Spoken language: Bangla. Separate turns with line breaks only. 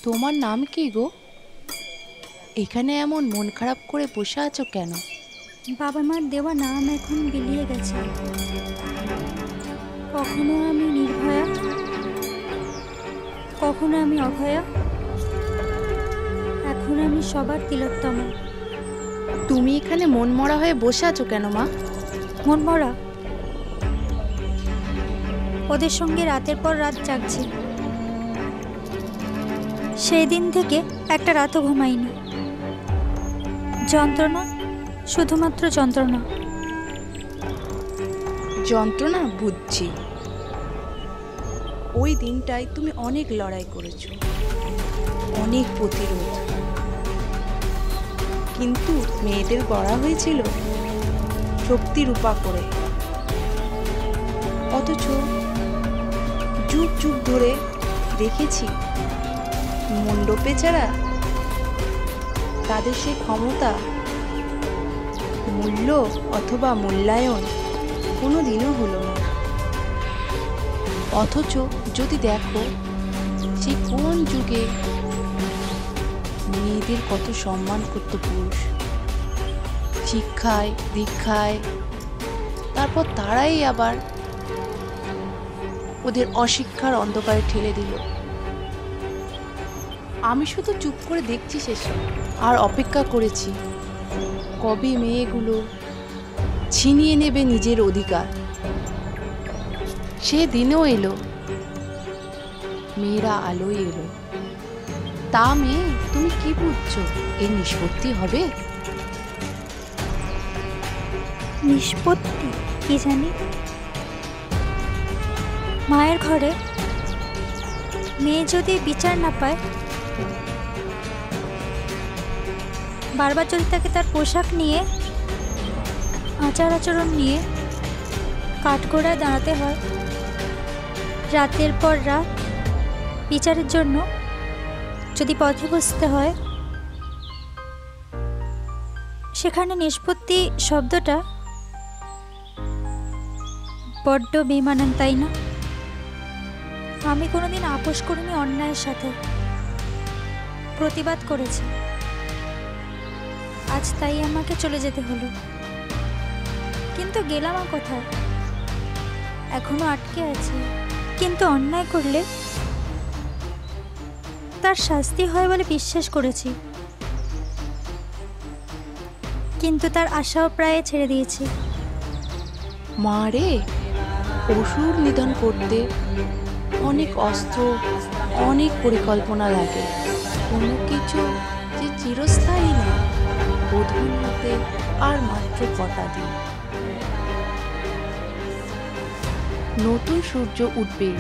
তোমার নাম কি গো? এখানে এমন মন খারাপ করে বসে আছো কেন?
বাবা মার দেওয়া নাম এখন বিলিয়ে গেছে। কখনো আমি নির্ভয়া, কখনো আমি অভয়া, এখন আমি সবার তিলোত্তমা।
তুমি এখানে মন মরা হয়ে বসে আছো কেন মা?
মন মরা? ওদের সঙ্গে রাতের পর রাত জাগছি। সেই দিন থেকে একটা রাতও ঘুমাইনি। যন্ত্রণা, শুধুমাত্র যন্ত্রণা।
যন্ত্রণা বুঝছি। ওই দিনটায় তুমি অনেক লড়াই করেছো, অনেক প্রতিরোধ, কিন্তু মেয়েদের গড়া হয়েছিল শক্তি রূপা করে। অথচ যুগ যুগ ধরে দেখেছি মণ্ডপে ছাড়া তাদের সেই ক্ষমতা, মূল্য অথবা মূল্যায়ন কোনো দিনও হলো না। অথচ যদি দেখো সেই কোন যুগে মেয়েদের কত সম্মান করত পুরুষ, শিক্ষায় দীক্ষায়, তারপর তারাই আবার ওদের অশিক্ষার অন্ধকারে ঠেলে দিল। আমি শুধু চুপ করে দেখছি সেসব, আর অপেক্ষা করেছি কবে মেয়েগুলো ছিনিয়ে নেবে নিজের অধিকার। সে দিনও এলো, মেয়েরা আলোয় এলো। তা মেয়ে, তুমি কি বুঝছো এর নিষ্পত্তি হবে?
নিষ্পত্তি কি জানি। মায়ের ঘরে মেয়ে যদি বিচার না পায়, বারবার যদি তাকে তার পোশাক নিয়ে, আচার আচরণ নিয়ে কাঠগোড়ায় দাঁড়াতে হয়, রাতের পর রাত বিচারের জন্য যদি পথে বসতে হয়, সেখানে নিষ্পত্তি শব্দটা বড্ড বেমানান, তাই না? আমি কোনোদিন আপোষ করিনি অন্যায়ের সাথে, প্রতিবাদ করেছি। আজ তাই আমাকে চলে যেতে হলো। কিন্তু গেলাম কোথায়? এখনো আটকে আছি। কিন্তু অন্যায় করলে তার শাস্তি হয় বলে বিশ্বাস করেছি, কিন্তু তার আশাও প্রায় ছেড়ে দিয়েছি।
মারে, অসুর নিধন করতে অনেক অস্ত্র, অনেক পরিকল্পনা লাগে। কোনো কিছু যে চিরস্থায়ী না, বোধন হতে আর মাত্র কটা দিন। নতুন সূর্য উঠবেই।